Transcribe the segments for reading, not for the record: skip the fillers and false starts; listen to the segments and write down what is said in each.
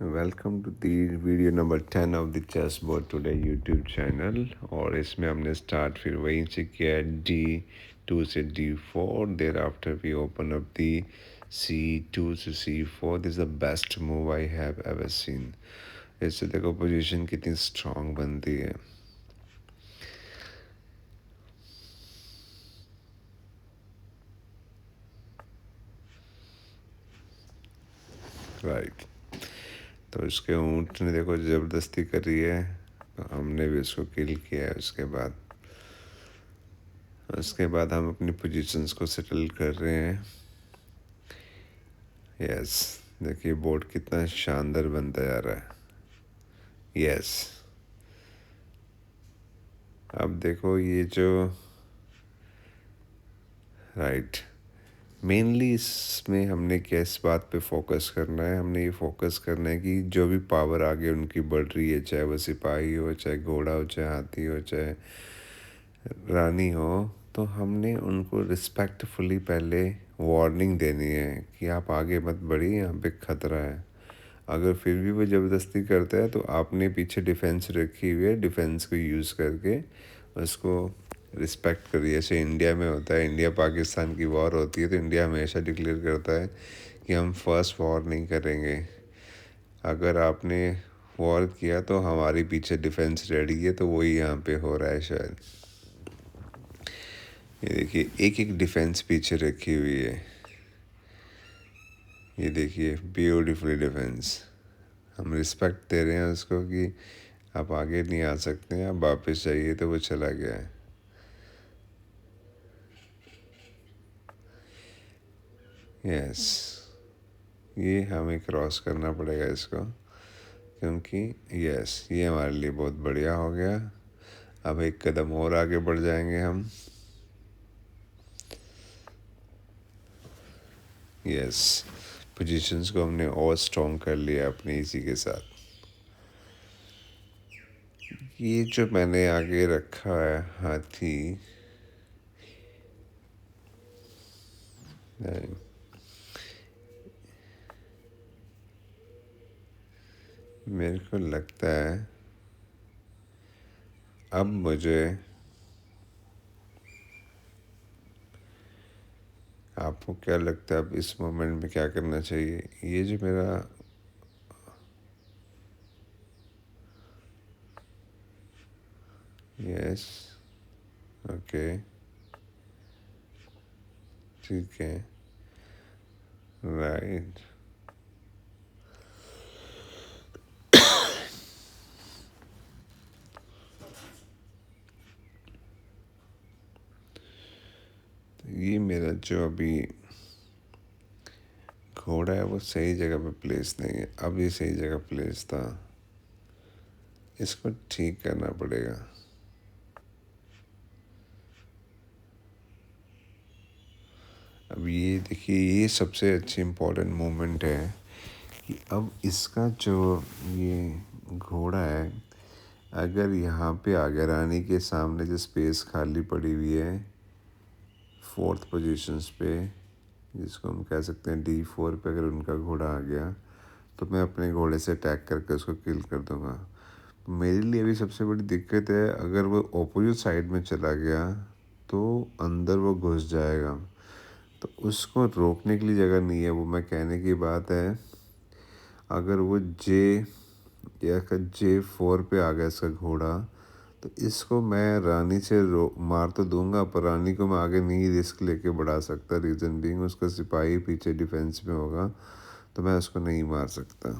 Welcome to the video number 10 of the chess board today YouTube channel. और इसमें हमने start फिर वहीं से किया, D2 से D4। There after we open up the C2 से C4। This is the best move I have ever seen. इससे देखो पोजीशन कितनी स्ट्रांग बनती है। राइट, तो इसके ऊँट ने देखो ज़बरदस्ती करी है, तो हमने भी उसको किल किया है। उसके बाद हम अपनी पोजीशंस को सेटल कर रहे हैं। यस, देखिए बोर्ड कितना शानदार बनता जा रहा है। यस, अब देखो ये जो राइट, मेनली इसमें हमने किस बात पे फोकस करना है। हमने ये फोकस करना है कि जो भी पावर आगे उनकी बढ़ रही है, चाहे वो सिपाही हो, चाहे घोड़ा हो, चाहे हाथी हो, चाहे रानी हो, तो हमने उनको रिस्पेक्टफुली पहले वार्निंग देनी है कि आप आगे मत बढ़िए, यहाँ पे खतरा है। अगर फिर भी वो ज़बरदस्ती करता है तो आपने पीछे डिफेंस रखी हुई है, डिफेंस को यूज़ करके उसको रिस्पेक्ट करिए। जैसे इंडिया में होता है, इंडिया पाकिस्तान की वॉर होती है तो इंडिया हमेशा डिक्लेयर करता है कि हम फर्स्ट वॉर नहीं करेंगे। अगर आपने वॉर किया तो हमारी पीछे डिफेंस रेडी है, तो वही यहाँ पे हो रहा है शायद। ये देखिए, एक एक डिफेंस पीछे रखी हुई है। ये देखिए, ब्यूटीफुली डिफेंस। हम रिस्पेक्ट दे रहे हैं उसको कि आप आगे नहीं आ सकते हैं, आप वापस जाइए, तो वो चला गया है। यस, ये हमें क्रॉस करना पड़ेगा इसको, क्योंकि यस, ये हमारे लिए बहुत बढ़िया हो गया। अब एक कदम और आगे बढ़ जाएंगे हम। यस, पोजीशंस को हमने और स्ट्रॉन्ग कर लिया अपने इसी के साथ। ये जो मैंने आगे रखा है हाथी, मेरे को लगता है अब मुझे, आपको क्या लगता है अब इस मोमेंट में क्या करना चाहिए? ये जो मेरा यस, ओके, ठीक है, राइट। तो ये मेरा जो अभी घोड़ा है वो सही जगह पे प्लेस नहीं है। अब ये सही जगह प्लेस था, इसको ठीक करना पड़ेगा। अब ये देखिए, ये सबसे अच्छी इम्पोर्टेंट मोमेंट है कि अब इसका जो ये घोड़ा है, अगर यहाँ पे आ गया, रानी के सामने जो स्पेस खाली पड़ी हुई है फोर्थ पोजीशंस पे, जिसको हम कह सकते हैं D4 पे, अगर उनका घोड़ा आ गया तो मैं अपने घोड़े से अटैक करके उसको किल कर दूंगा। तो मेरे लिए अभी सबसे बड़ी दिक्कत है, अगर वो ऑपोजिट साइड में चला गया तो अंदर वो घुस जाएगा, तो उसको रोकने के लिए जगह नहीं है। वो मैं कहने की बात है, अगर वो J4 पे आ गया इसका घोड़ा, तो इसको मैं रानी से मार तो दूंगा, पर रानी को मैं आगे नहीं रिस्क लेके बढ़ा सकता। रीज़न बीइंग, उसका सिपाही पीछे डिफेंस में होगा, तो मैं उसको नहीं मार सकता।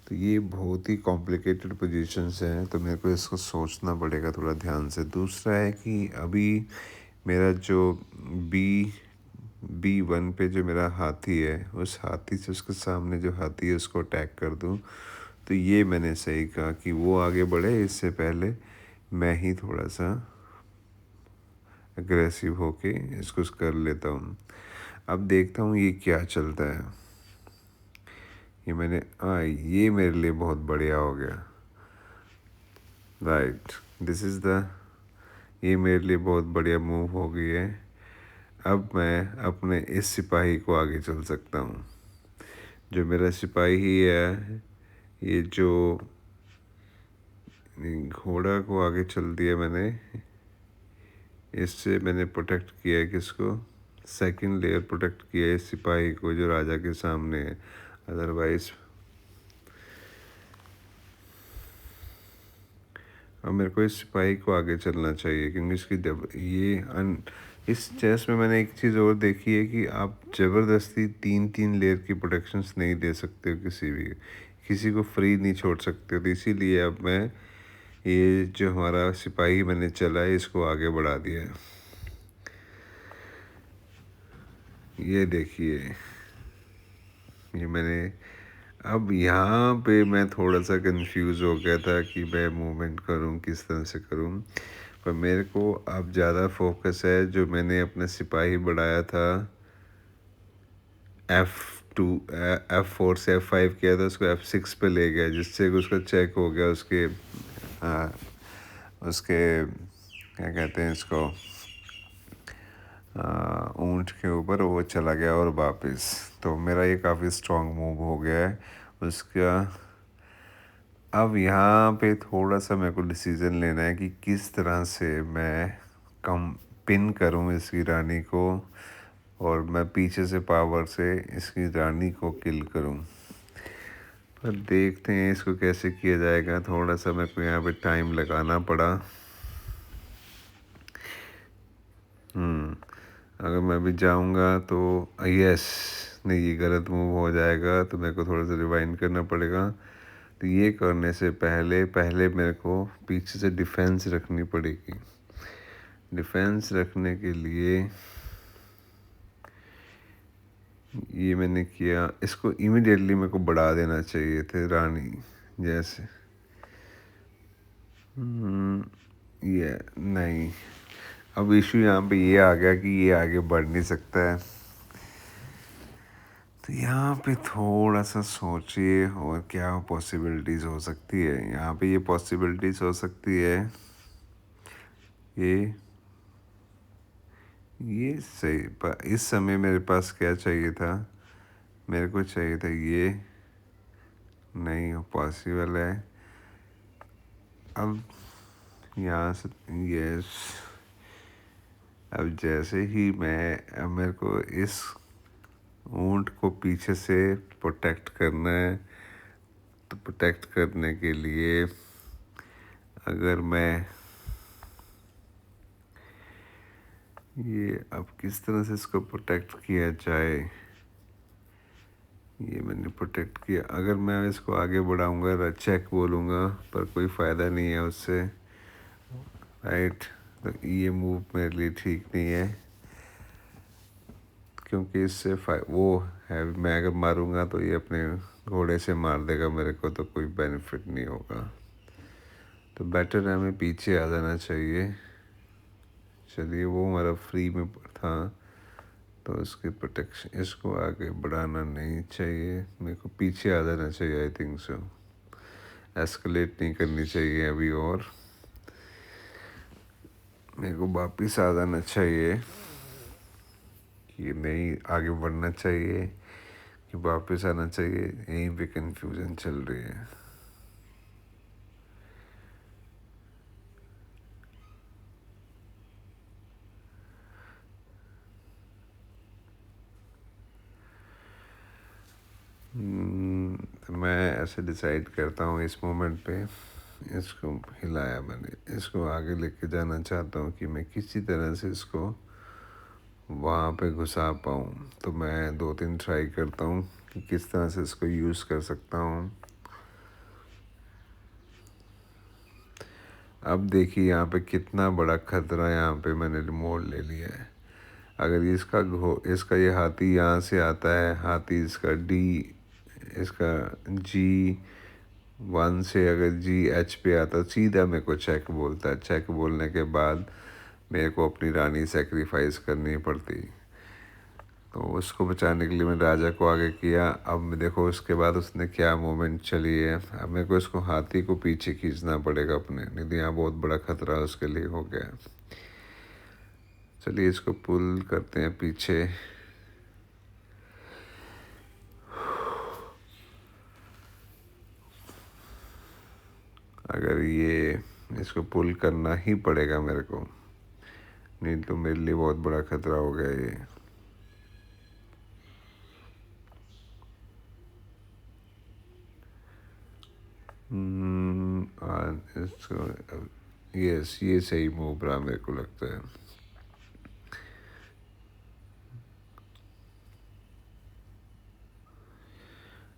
तो ये बहुत ही कॉम्प्लिकेटेड पोजीशंस हैं, तो मेरे को इसको सोचना पड़ेगा थोड़ा ध्यान से। दूसरा है कि अभी मेरा जो B1 पे जो मेरा हाथी है, उस हाथी से उसके सामने जो हाथी है उसको अटैक कर दूं, तो ये मैंने सही कहा कि वो आगे बढ़े, इससे पहले मैं ही थोड़ा सा अग्रेसिव होके इसको कर लेता हूँ। अब देखता हूँ ये क्या चलता है। ये मेरे लिए बहुत बढ़िया हो गया। राइट, दिस इज़ द, ये मेरे लिए बहुत बढ़िया मूव हो गई है। अब मैं अपने इस सिपाही को आगे चल सकता हूँ। जो मेरा सिपाही है ये जो घोड़ा को आगे चल दिया मैंने, इससे मैंने प्रोटेक्ट किया है किसको, सेकंड लेयर प्रोटेक्ट किया है सिपाही को जो राजा के सामने है। अदरवाइज अब मेरे को इस सिपाही को आगे चलना चाहिए, क्योंकि इसकी जब इस चेस में मैंने एक चीज़ और देखी है कि आप ज़बरदस्ती 3-3 लेयर की प्रोटेक्शंस नहीं दे सकते हो, किसी को फ्री नहीं छोड़ सकते हो। तो इसीलिए अब मैं ये जो हमारा सिपाही मैंने चला है इसको आगे बढ़ा दिया है। ये देखिए, ये मैंने, अब यहाँ पे मैं थोड़ा सा कंफ्यूज हो गया था कि मैं मूवमेंट करूँ किस तरह से करूँ, पर मेरे को अब ज़्यादा फोकस है जो मैंने अपना सिपाही बढ़ाया था F4 से F5 किया था, उसको F6 पे ले गया, जिससे उसका चेक हो गया उसके उसके क्या कहते हैं इसको, ऊंट के ऊपर वो चला गया और वापस। तो मेरा ये काफ़ी स्ट्रॉन्ग मूव हो गया है उसका। अब यहाँ पे थोड़ा सा मेरे को डिसीज़न लेना है कि किस तरह से मैं कम पिन करूँ इसकी रानी को, और मैं पीछे से पावर से इसकी रानी को किल करूँ। पर देखते हैं इसको कैसे किया जाएगा। थोड़ा सा मेरे को यहाँ पे टाइम लगाना पड़ा। अगर मैं भी जाऊँगा तो यस, नहीं ये गलत मूव हो जाएगा, तो मेरे को थोड़ा सा रिवाइंड करना पड़ेगा। तो ये करने से पहले पहले मेरे को पीछे से डिफेंस रखनी पड़ेगी। डिफेंस रखने के लिए ये मैंने किया, इसको इमीडिएटली मेरे को बढ़ा देना चाहिए थे रानी जैसे। ये नहीं, अब इशू यहाँ पे ये आ गया कि ये आगे बढ़ नहीं सकता है। तो यहाँ पे थोड़ा सा सोचिए और क्या पॉसिबिलिटीज़ हो सकती है। यहाँ पे ये पॉसिबिलिटीज़ हो सकती है, ये सही, पर इस समय मेरे पास क्या चाहिए था, मेरे को चाहिए था ये, नहीं हो पॉसिबल है। अब यहाँ से यस, अब जैसे ही अब मेरे को इस ऊंट को पीछे से प्रोटेक्ट करना है, तो प्रोटेक्ट करने के लिए अगर मैं ये अब किस तरह से इसको प्रोटेक्ट किया जाए, ये मैंने प्रोटेक्ट किया। अगर मैं इसको आगे बढ़ाऊंगा, चेक बोलूँगा, पर कोई फ़ायदा नहीं है उससे, राइट। तो ये मूव मेरे लिए ठीक नहीं है, क्योंकि इससे वो है, मैं अगर मारूंगा तो ये अपने घोड़े से मार देगा मेरे को, तो कोई बेनिफिट नहीं होगा। तो बेटर है हमें पीछे आ जाना चाहिए। चलिए, वो हमारा फ्री में था, तो इसकी प्रोटेक्शन, इसको आगे बढ़ाना नहीं चाहिए, मेरे को पीछे आ जाना चाहिए। आई थिंक सो, एस्केलेट नहीं करनी चाहिए अभी, और मेरे को वापिस आ जाना चाहिए कि नहीं आगे बढ़ना चाहिए कि वापस आना चाहिए। यहीं पे कंफ्यूजन चल रही है। तो मैं ऐसे डिसाइड करता हूँ इस मोमेंट पे, इसको हिलाया मैंने, इसको आगे लेके जाना चाहता हूँ कि मैं किसी तरह से इसको वहाँ पे घुसा पाऊँ। तो मैं 2-3 ट्राई करता हूँ कि किस तरह से इसको यूज़ कर सकता हूँ। अब देखिए यहाँ पे कितना बड़ा खतरा यहाँ पे मैंने मोड़ ले लिया है। अगर इसका ये हाथी यहाँ से आता है, हाथी इसका G1 से अगर GH पे आता, सीधा मेरे को चेक बोलता है। चेक बोलने के बाद मेरे को अपनी रानी सेक्रीफाइस करनी पड़ती, तो उसको बचाने के लिए मैंने राजा को आगे किया। अब देखो उसके बाद उसने क्या मूवमेंट चली है। अब मेरे को इसको हाथी को पीछे खींचना पड़ेगा अपने, नहीं तो यहाँ बहुत बड़ा खतरा उसके लिए हो गया। चलिए इसको पुल करते हैं पीछे। अगर ये इसको पुल करना ही पड़ेगा मेरे को, नहीं तो मेरे लिए बहुत बड़ा खतरा हो गया ये। इसको यस, ये सही मूव रहा मेरे को लगता है।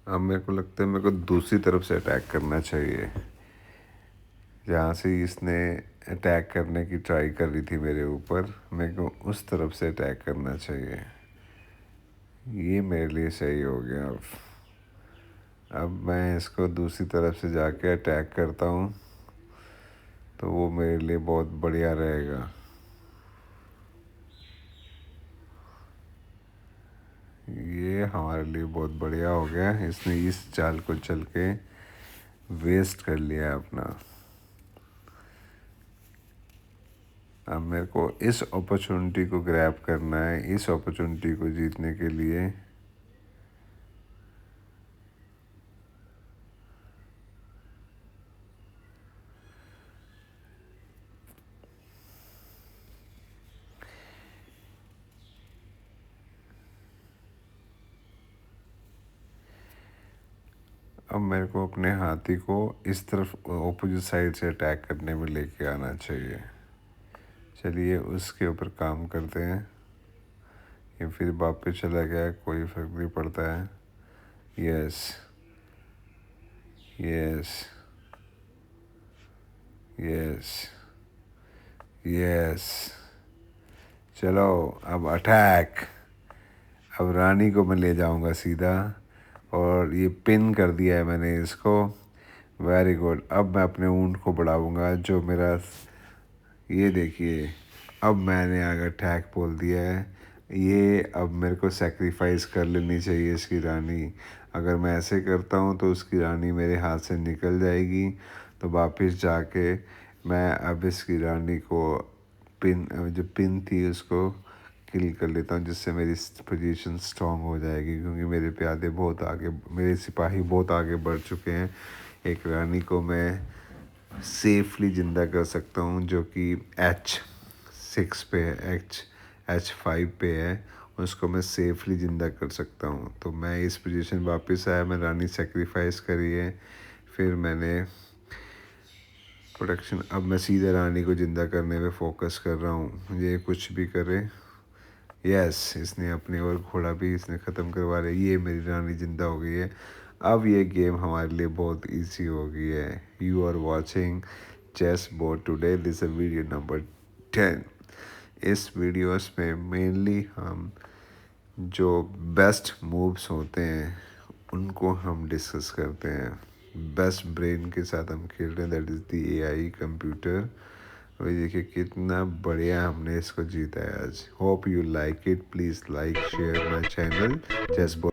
अब मेरे को लगता है मेरे को दूसरी तरफ से अटैक करना चाहिए, जहाँ से इसने अटैक करने की ट्राई कर रही थी मेरे ऊपर, मेरे को उस तरफ से अटैक करना चाहिए। ये मेरे लिए सही हो गया। अब मैं इसको दूसरी तरफ से जाके अटैक करता हूँ तो वो मेरे लिए बहुत बढ़िया रहेगा। ये हमारे लिए बहुत बढ़िया हो गया, इसने इस चाल को चल के वेस्ट कर लिया अपना। अब मेरे को इस अपॉर्चुनिटी को ग्रैब करना है, इस अपॉर्चुनिटी को जीतने के लिए। अब मेरे को अपने हाथी को इस तरफ ऑपोजिट साइड से अटैक करने में लेके आना चाहिए। चलिए उसके ऊपर काम करते हैं। ये फिर वापस चला गया, कोई फर्क नहीं पड़ता है। यस यस यस यस, चलो अब अटैक। अब रानी को मैं ले जाऊंगा सीधा, और ये पिन कर दिया है मैंने इसको। Very good. अब मैं अपने ऊंट को बढ़ाऊंगा, जो मेरा, ये देखिए, अब मैंने आगे अटैक बोल दिया है। ये अब मेरे को सेक्रीफाइस कर लेनी चाहिए इसकी रानी। अगर मैं ऐसे करता हूँ तो उसकी रानी मेरे हाथ से निकल जाएगी, तो वापस जाके मैं अब इसकी रानी को पिन, जो पिन थी उसको किल कर लेता हूँ, जिससे मेरी पोजीशन स्ट्रांग हो जाएगी। क्योंकि मेरे प्यादे बहुत आगे, मेरे सिपाही बहुत आगे बढ़ चुके हैं। एक रानी को मैं सेफली ज़िंदा कर सकता हूँ, जो कि H6 पे है, H5 पे है, उसको मैं सेफली ज़िंदा कर सकता हूँ। तो मैं इस पोजीशन वापस आया, मैं रानी सेक्रीफाइस करी है, फिर मैंने प्रोटेक्शन। अब मैं सीधे रानी को ज़िंदा करने पे फोकस कर रहा हूँ, ये कुछ भी करे। यस, इसने अपनी और घोड़ा भी इसने ख़त्म करवा लिया। ये मेरी रानी ज़िंदा हो गई है। अब ये गेम हमारे लिए बहुत इजी हो गई है। You are watching chess board today, this video number 10। इस वीडियोस में मेनली हम जो बेस्ट मूव्स होते हैं उनको हम डिस्कस करते हैं। बेस्ट ब्रेन के साथ हम खेल रहे हैं, that is the AI computer. और देखिए कितना बढ़िया हमने इसको जीता है आज। Hope you like it, please like share my channel chess board.